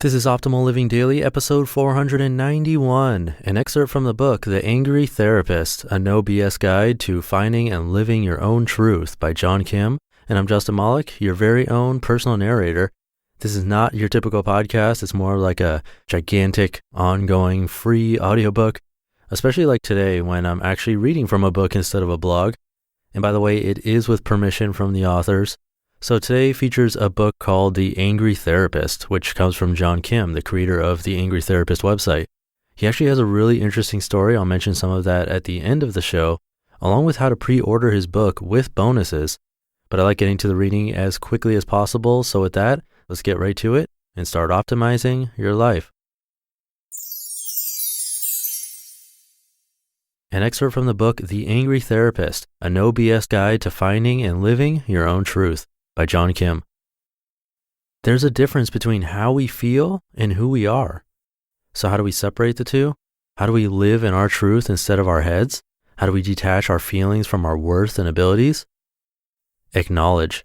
This is Optimal Living Daily, episode 491, an excerpt from the book, The Angry Therapist, a no BS guide to finding and living your own truth by John Kim. And I'm Justin Malik, your very own personal narrator. This is not your typical podcast. It's more like a gigantic, ongoing, free audiobook, especially like today when I'm actually reading from a book instead of a blog. And by the way, it is with permission from the authors. So today features a book called The Angry Therapist, which comes from John Kim, the creator of the Angry Therapist website. He actually has a really interesting story. I'll mention some of that at the end of the show, along with how to pre-order his book with bonuses. But I like getting to the reading as quickly as possible. So with that, let's get right to it and start optimizing your life. An excerpt from the book, The Angry Therapist, a no BS guide to finding and living your own truth by John Kim. There's a difference between how we feel and who we are. So how do we separate the two? How do we live in our truth instead of our heads? How do we detach our feelings from our worth and abilities? Acknowledge.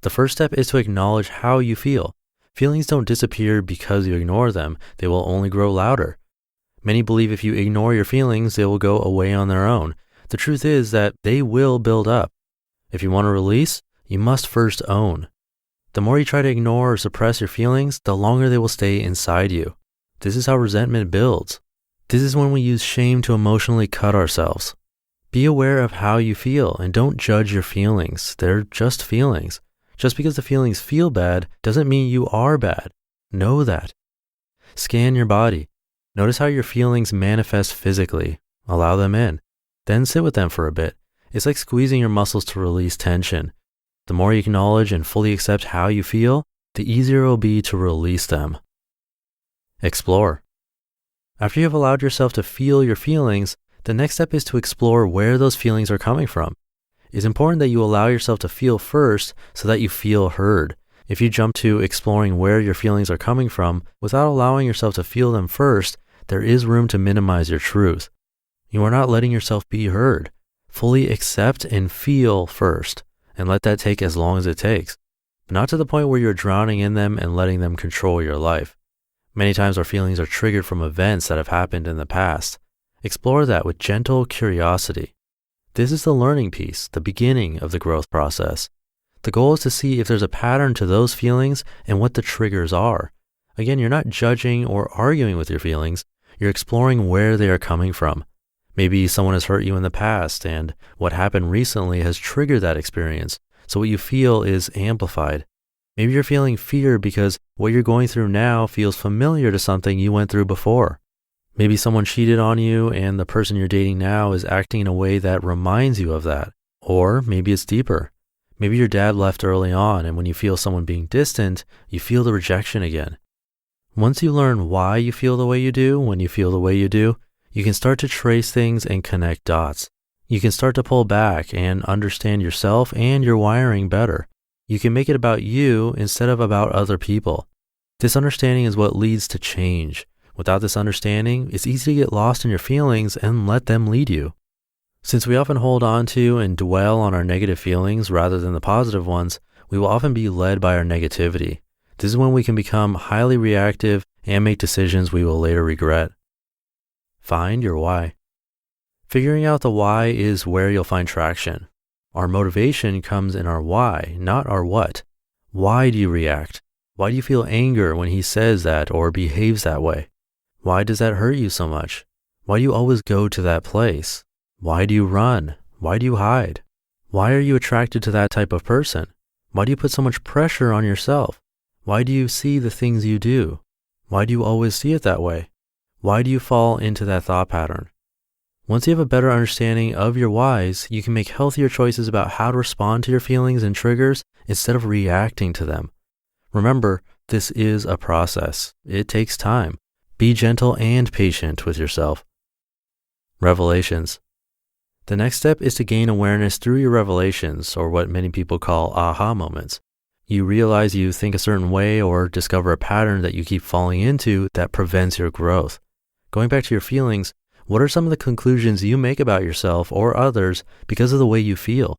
The first step is to acknowledge how you feel. Feelings don't disappear because you ignore them. They will only grow louder. Many believe if you ignore your feelings, they will go away on their own. The truth is that they will build up. If you want to release, you must first own. The more you try to ignore or suppress your feelings, the longer they will stay inside you. This is how resentment builds. This is when we use shame to emotionally cut ourselves. Be aware of how you feel and don't judge your feelings. They're just feelings. Just because the feelings feel bad doesn't mean you are bad. Know that. Scan your body. Notice how your feelings manifest physically. Allow them in. Then sit with them for a bit. It's like squeezing your muscles to release tension. The more you acknowledge and fully accept how you feel, the easier it will be to release them. Explore. After you have allowed yourself to feel your feelings, the next step is to explore where those feelings are coming from. It's important that you allow yourself to feel first so that you feel heard. If you jump to exploring where your feelings are coming from without allowing yourself to feel them first, there is room to minimize your truth. You are not letting yourself be heard. Fully accept and feel first, and let that take as long as it takes, but not to the point where you're drowning in them and letting them control your life. Many times our feelings are triggered from events that have happened in the past. Explore that with gentle curiosity. This is the learning piece, the beginning of the growth process. The goal is to see if there's a pattern to those feelings and what the triggers are. Again, you're not judging or arguing with your feelings. You're exploring where they are coming from. Maybe someone has hurt you in the past and what happened recently has triggered that experience. So what you feel is amplified. Maybe you're feeling fear because what you're going through now feels familiar to something you went through before. Maybe someone cheated on you and the person you're dating now is acting in a way that reminds you of that. Or maybe it's deeper. Maybe your dad left early on and when you feel someone being distant, you feel the rejection again. Once you learn why you feel the way you do when you feel the way you do, you can start to trace things and connect dots. You can start to pull back and understand yourself and your wiring better. You can make it about you instead of about other people. This understanding is what leads to change. Without this understanding, it's easy to get lost in your feelings and let them lead you. Since we often hold on to and dwell on our negative feelings rather than the positive ones, we will often be led by our negativity. This is when we can become highly reactive and make decisions we will later regret. Find your why. Figuring out the why is where you'll find traction. Our motivation comes in our why, not our what. Why do you react? Why do you feel anger when he says that or behaves that way? Why does that hurt you so much? Why do you always go to that place? Why do you run? Why do you hide? Why are you attracted to that type of person? Why do you put so much pressure on yourself? Why do you see the things you do? Why do you always see it that way? Why do you fall into that thought pattern? Once you have a better understanding of your whys, you can make healthier choices about how to respond to your feelings and triggers instead of reacting to them. Remember, this is a process. It takes time. Be gentle and patient with yourself. Revelations. The next step is to gain awareness through your revelations, or what many people call aha moments. You realize you think a certain way or discover a pattern that you keep falling into that prevents your growth. Going back to your feelings, what are some of the conclusions you make about yourself or others because of the way you feel?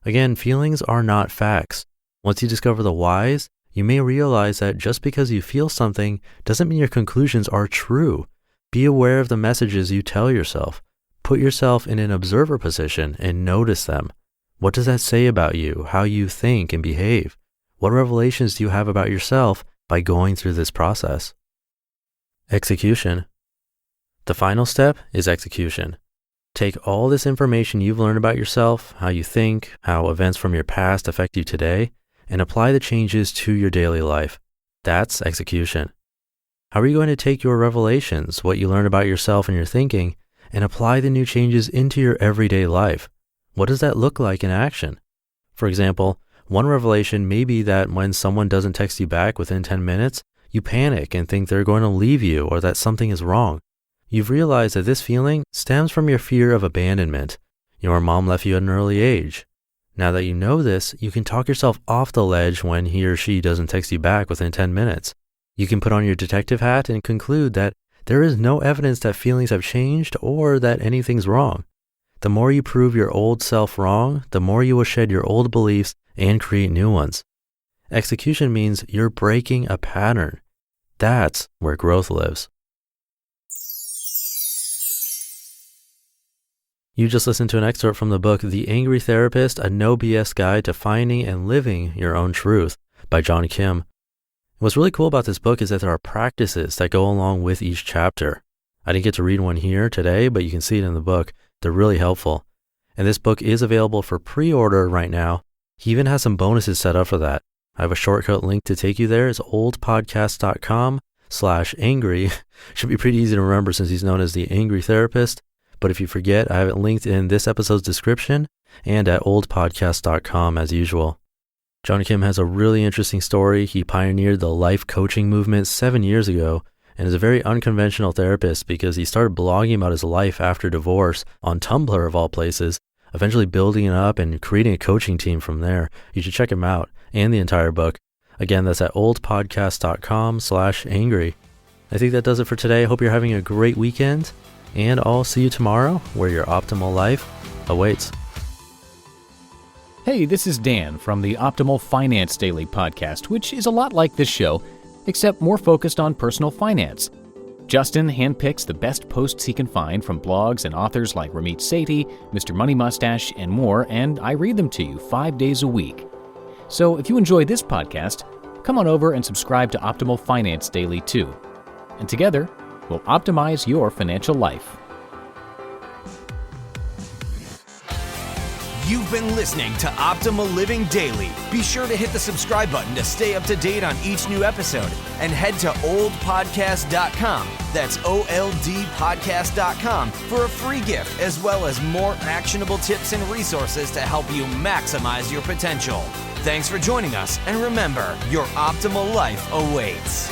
Again, feelings are not facts. Once you discover the whys, You may realize that just because you feel something doesn't mean your conclusions are true. Be aware of the messages you tell yourself. Put yourself in an observer position and notice them. What does that say about you, how you think and behave? What revelations do you have about yourself by going through this process? Execution. The final step is execution. Take all this information you've learned about yourself, how you think, how events from your past affect you today, and apply the changes to your daily life. That's execution. How are you going to take your revelations, what you learned about yourself and your thinking, and apply the new changes into your everyday life? What does that look like in action? For example, one revelation may be that when someone doesn't text you back within 10 minutes, you panic and think they're going to leave you or that something is wrong. You've realized that this feeling stems from your fear of abandonment. Your mom left you at an early age. Now that you know this, you can talk yourself off the ledge when he or she doesn't text you back within 10 minutes. You can put on your detective hat and conclude that there is no evidence that feelings have changed or that anything's wrong. The more you prove your old self wrong, the more you will shed your old beliefs and create new ones. Execution means you're breaking a pattern. That's where growth lives. You just listened to an excerpt from the book The Angry Therapist, A No BS Guide to Finding and Living Your Own Truth by John Kim. What's really cool about this book is that there are practices that go along with each chapter. I didn't get to read one here today, but you can see it in the book. They're really helpful. And this book is available for pre-order right now. He even has some bonuses set up for that. I have a shortcut link to take you there. It's oldpodcast.com/angry. Should be pretty easy to remember since he's known as the Angry Therapist. But if you forget, I have it linked in this episode's description and at oldpodcast.com as usual. John Kim has a really interesting story. He pioneered the life coaching movement 7 years ago and is a very unconventional therapist because he started blogging about his life after divorce on Tumblr of all places, eventually building it up and creating a coaching team from there. You should check him out and the entire book. Again, that's at oldpodcast.com/angry. I think that does it for today. I hope you're having a great weekend. And I'll see you tomorrow where your optimal life awaits. Hey, this is Dan from the Optimal Finance Daily podcast, which is a lot like this show, except more focused on personal finance. Justin handpicks the best posts he can find from blogs and authors like Ramit Sethi, Mr. Money Mustache, and more, and I read them to you 5 days a week. So if you enjoy this podcast, come on over and subscribe to Optimal Finance Daily too. And together, we'll optimize your financial life. You've been listening to Optimal Living Daily. Be sure to hit the subscribe button to stay up to date on each new episode and head to oldpodcast.com. That's OLDpodcast.com for a free gift as well as more actionable tips and resources to help you maximize your potential. Thanks for joining us, and remember, your optimal life awaits.